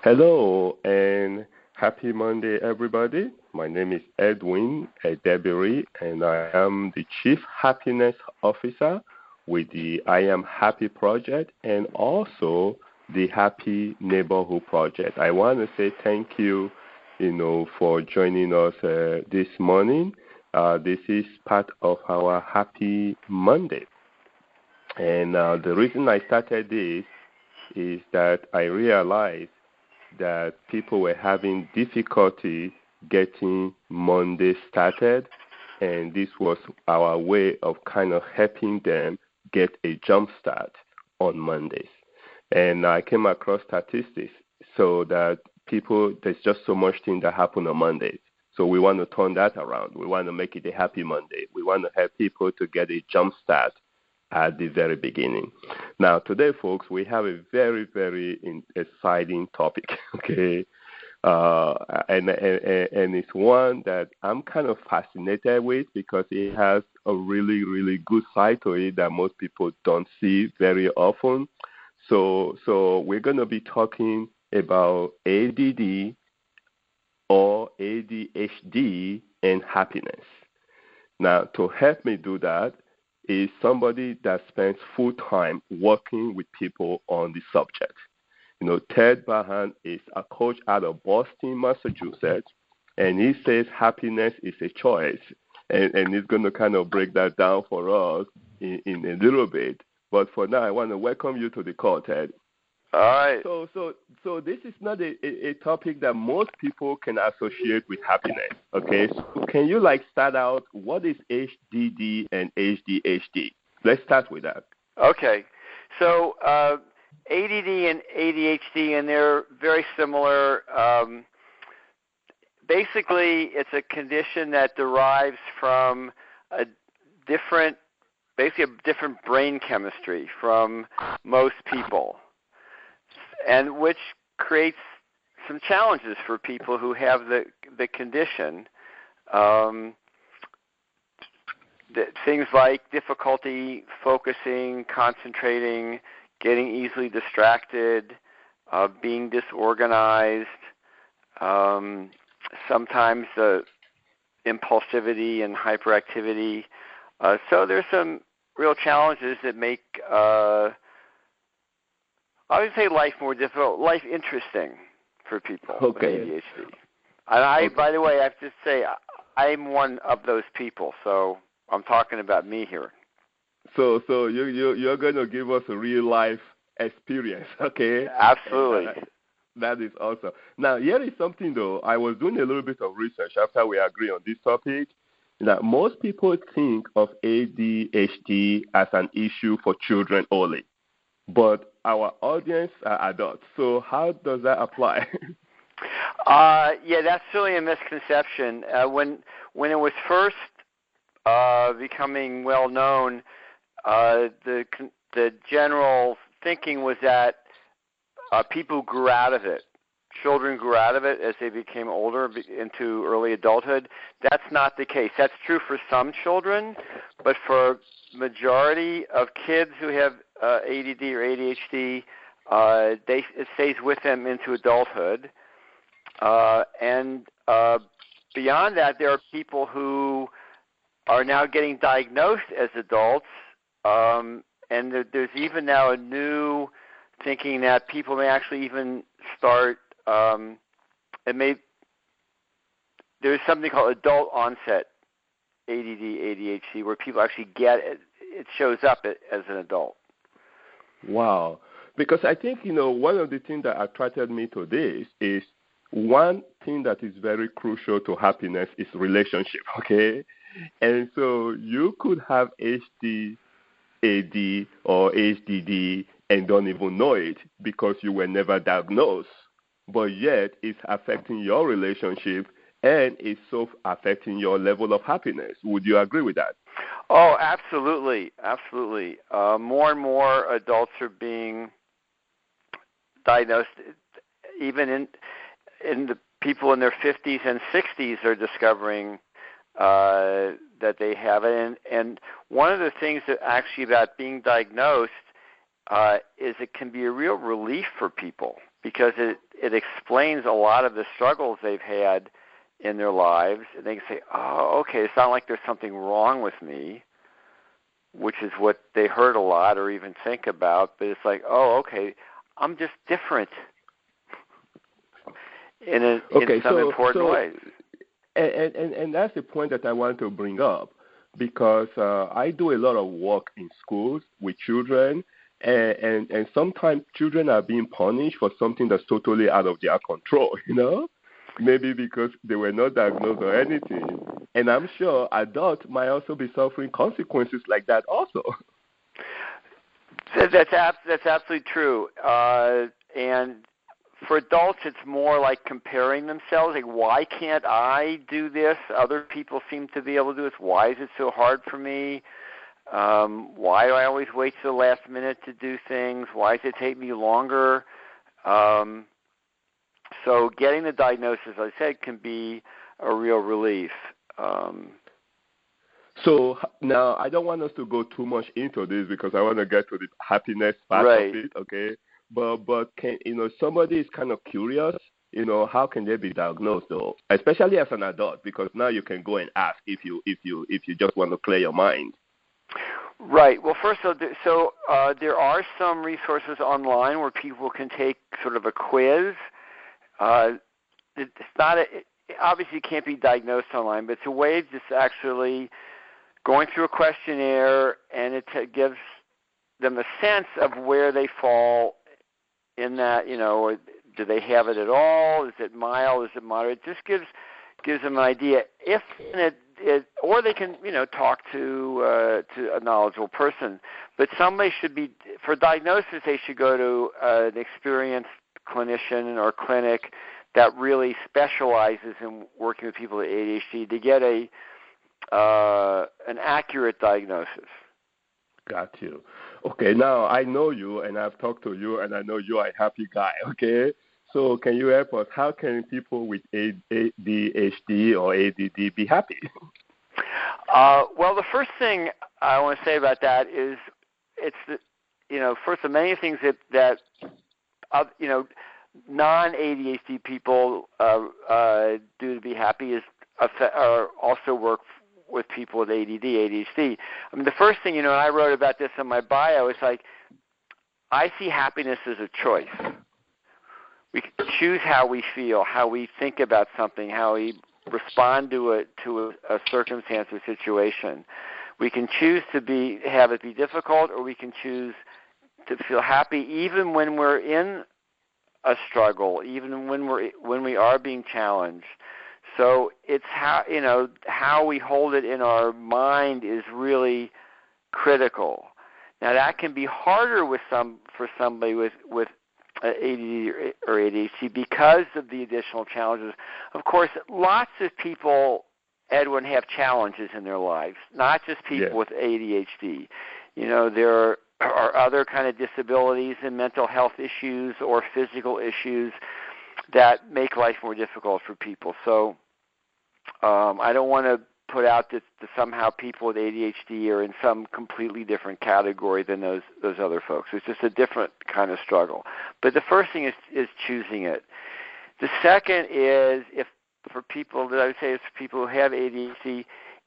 Hello and happy Monday, everybody. My name is Edwin Edebiri, and I am the Chief Happiness Officer with the I Am Happy Project and also the Happy Neighborhood Project. I want to say thank you, for joining us this morning. This is part of our Happy Monday. And the reason I started this is that I realized that people were having difficulty getting Monday started, and this was our way of kind of helping them get a jump start on Mondays. And I came across statistics so that there's just so much thing that happen on Mondays. So we want to turn that around. We want to make it a happy Monday. We want to help people to get a jump start at the very beginning. Now, today, folks, we have a very, very exciting topic, okay? And it's one that I'm kind of fascinated with because it has a really, really good side to it that most people don't see very often. So we're going to be talking about ADD or ADHD and happiness. Now, to help me do that is somebody that spends full time working with people on the subject. Ted Bahan is a coach out of Boston, Massachusetts, and he says happiness is a choice. And he's going to kind of break that down for us in a little bit. But for now, I want to welcome you to the call, Ted. All right. So this is not a topic that most people can associate with happiness, okay? So can you start out, what is HDD and ADHD? Let's start with that. Okay. So ADD and ADHD, and they're very similar. Basically, it's a condition that derives from basically a different brain chemistry from most people, and which creates some challenges for people who have the condition. Things like difficulty focusing, concentrating, getting easily distracted, being disorganized, sometimes impulsivity and hyperactivity. So there's some real challenges that make I would say life more difficult, life interesting for people with ADHD. And by the way, I have to say, I'm one of those people, so I'm talking about me here. So you're going to give us a real life experience, okay? Absolutely. That is awesome. Now, here is something, though. I was doing a little bit of research after we agree on this topic. That most people think of ADHD as an issue for children only. But our audience are adults. So how does that apply? Yeah, that's really a misconception. When it was first becoming well known, the general thinking was that people grew out of it. Children grew out of it as they became older into early adulthood. That's not the case. That's true for some children, but for majority of kids who have ADD or ADHD, it stays with them into adulthood. And beyond that, there are people who are now getting diagnosed as adults, and there's even now a new thinking that people may actually even start, there's something called adult onset ADD, ADHD, where people actually get it. It shows up as an adult. Wow. Because I think, one of the things that attracted me to this is one thing that is very crucial to happiness is relationship, okay? And so you could have HD, AD, or HDD and don't even know it because you were never diagnosed. But yet it's affecting your relationship and it's so affecting your level of happiness. Would you agree with that? Oh, absolutely, absolutely. More and more adults are being diagnosed. Even in the people in their 50s and 60s are discovering that they have it. And one of the things that actually about being diagnosed is it can be a real relief for people because it explains a lot of the struggles they've had in their lives, and they can say, oh, okay, it's not like there's something wrong with me, which is what they heard a lot or even think about, but it's like, oh, okay, I'm just different in some important ways. And that's the point that I want to bring up, because I do a lot of work in schools with children, and sometimes children are being punished for something that's totally out of their control, maybe because they were not diagnosed or anything. And I'm sure adults might also be suffering consequences like that also. That's absolutely true. And for adults, it's more like comparing themselves. Like, why can't I do this? Other people seem to be able to do this. Why is it so hard for me? Why do I always wait to the last minute to do things? Why does it take me longer? So getting the diagnosis, as I said, can be a real relief. So now I don't want us to go too much into this because I want to get to the happiness part right. of it, okay? But can somebody is kind of curious, how can they be diagnosed though? Especially as an adult, because now you can go and ask if you just want to clear your mind. Right. Well, first, there are some resources online where people can take sort of a quiz. It's not obviously it can't be diagnosed online, but it's a way of just actually going through a questionnaire, and it gives them a sense of where they fall in that. Do they have it at all? Is it mild? Is it moderate? It just gives them an idea. Or they can talk to a knowledgeable person. But somebody should be, for diagnosis, they should go to an experienced clinician or clinic that really specializes in working with people with ADHD to get an accurate diagnosis. Got you. Okay, now I know you, and I've talked to you, and I know you are a happy guy, okay? So can you help us? How can people with ADHD or ADD be happy? Well, the first thing I want to say about that is first of many things that non-ADHD people do to be happy is also work with people with ADD, ADHD. I mean, the first thing, and I wrote about this in my bio, is like, I see happiness as a choice. We can choose how we feel, how we think about something, how we respond to a circumstance or situation. We can choose to have it be difficult, or we can choose to feel happy even when we're in a struggle, even when we are being challenged. So it's how we hold it in our mind is really critical. Now that can be harder for somebody with ADD or ADHD because of the additional challenges. Of course, lots of people, Edwin, have challenges in their lives, not just people with ADHD. There are other kind of disabilities and mental health issues or physical issues that make life more difficult for people. So I don't want to put out that somehow people with ADHD are in some completely different category than those other folks. It's just a different kind of struggle. But the first thing is choosing it. The second is for people who have ADHD,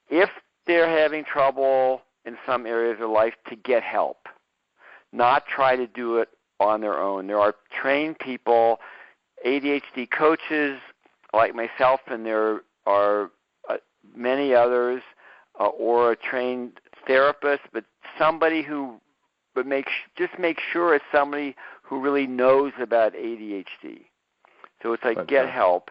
if they're having trouble in some areas of their life, to get help, not try to do it on their own. There are trained people, ADHD coaches like myself, and there are many others, or a trained therapist, but somebody who make sure it's somebody who really knows about ADHD. So it's like get help.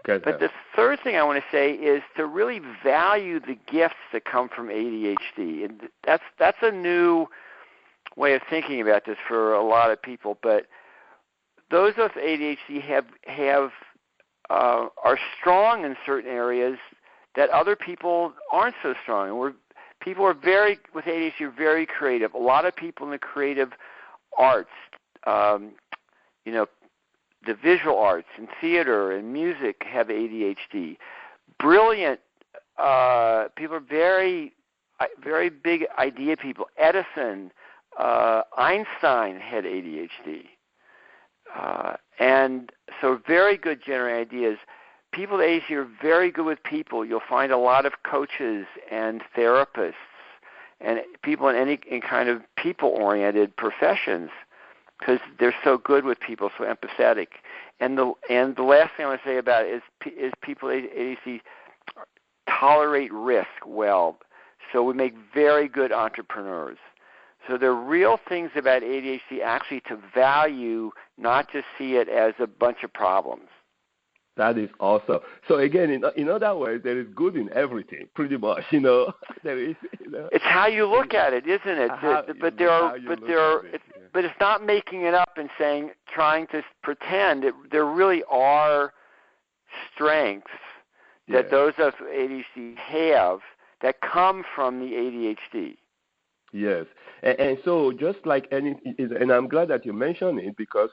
But the third thing I want to say is to really value the gifts that come from ADHD, and that's a new way of thinking about this for a lot of people. But those of ADHD are strong in certain areas that other people aren't so strong. People with ADHD are very creative. A lot of people in the creative arts, the visual arts and theater and music have ADHD. Brilliant people are very, very big idea people. Edison, Einstein had ADHD. And So very good generating ideas. People with ADHD are very good with people. You'll find a lot of coaches and therapists and people in kind of people-oriented professions because they're so good with people, so empathetic. And the last thing I want to say about it is people with ADHD tolerate risk well. So we make very good entrepreneurs. So there are real things about ADHD actually to value, not just see it as a bunch of problems. That is awesome. So again, in other words, there is good in everything, pretty much. There is. It's how you look at it, isn't it? But it's not making it up and trying to pretend. There really are strengths that those of ADHD have that come from the ADHD. Yes, and so just like and I'm glad that you mentioned it because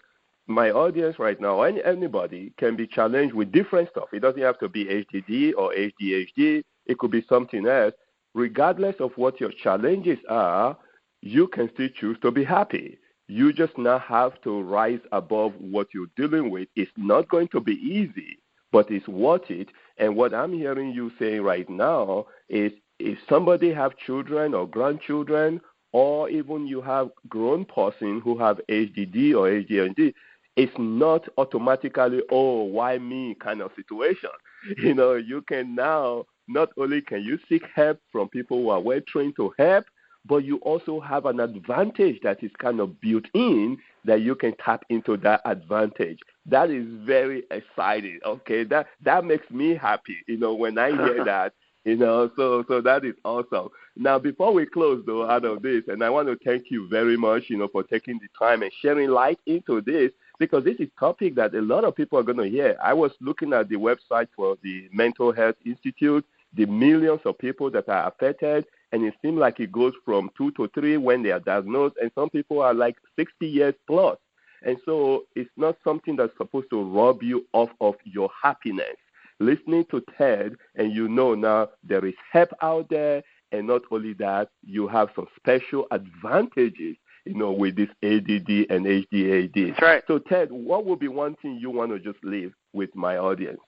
my audience right now, anybody can be challenged with different stuff. It doesn't have to be ADD or ADHD. It could be something else. Regardless of what your challenges are, you can still choose to be happy. You just now have to rise above what you're dealing with. It's not going to be easy, but it's worth it. And what I'm hearing you saying right now is if somebody have children or grandchildren, or even you have grown person who have ADD or ADHD, it's not automatically, oh, why me kind of situation. You can now, not only can you seek help from people who are well trained to help, but you also have an advantage that is kind of built in that you can tap into that advantage. That is very exciting. Okay, that makes me happy, when I hear that. So that is awesome. Now, before we close, though, out of this, and I want to thank you very much, for taking the time and sharing light into this, because this is a topic that a lot of people are going to hear. I was looking at the website for the Mental Health Institute, the millions of people that are affected, and it seems like it goes from 2 to 3 when they are diagnosed, and some people are like 60 years plus. And so it's not something that's supposed to rob you off of your happiness. Listening to Ted, and now there is help out there, and not only that, you have some special advantages, with this ADD and ADHD. That's right. So, Ted, what would be one thing you want to just leave with my audience?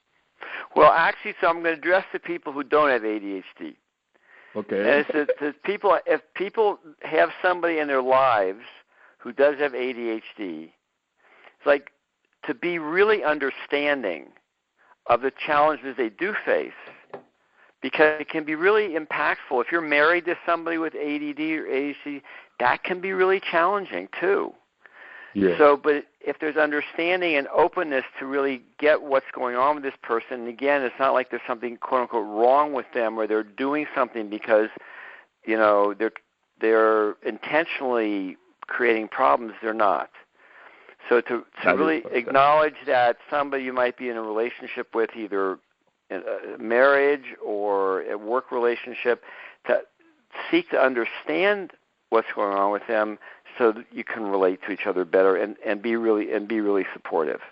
Well, actually, so I'm going to address the people who don't have ADHD. Okay. And it's people, if people have somebody in their lives who does have ADHD, it's like to be really understanding of the challenges they do face, because it can be really impactful. If you're married to somebody with ADD or ADHD, that can be really challenging too. Yeah. So, but if there's understanding and openness to really get what's going on with this person, and again, it's not like there's something quote unquote wrong with them or they're doing something because, they're intentionally creating problems. They're not. So to really acknowledge that somebody you might be in a relationship with, either in a marriage or a work relationship, to seek to understand what's going on with them so that you can relate to each other better and be really supportive.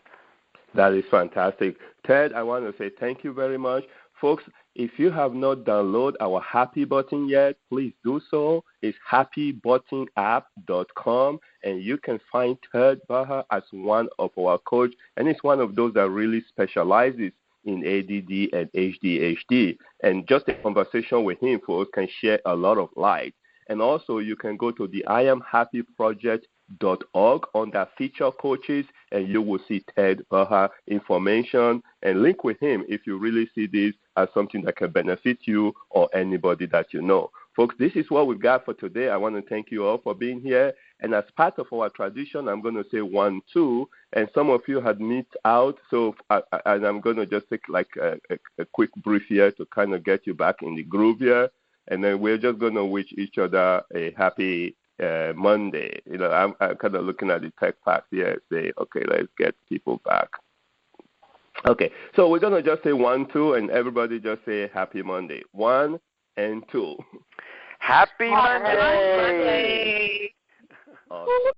That is fantastic. Ted, I want to say thank you very much. Folks, if you have not downloaded our Happy Button yet, please do so. It's happybuttonapp.com, and you can find Ted Baha as one of our coaches, and it's one of those that really specializes in ADD and ADHD. And just a conversation with him, folks, can share a lot of light. And also, you can go to the IamHappyProject.org under feature coaches, and you will see Ted Baha information and link with him if you really see this as something that can benefit you or anybody that you know. Folks, this is what we've got for today. I want to thank you all for being here. And as part of our tradition, I'm going to say 1, 2, and some of you had missed out. So and I'm going to just take like a quick brief here to kind of get you back in the groove here. And then we're just going to wish each other a happy Monday. I'm kind of looking at the tech pack here and say, okay, let's get people back. Okay, so we're going to just say 1, 2, and everybody just say happy Monday. 1 and 2. Happy Monday! Awesome.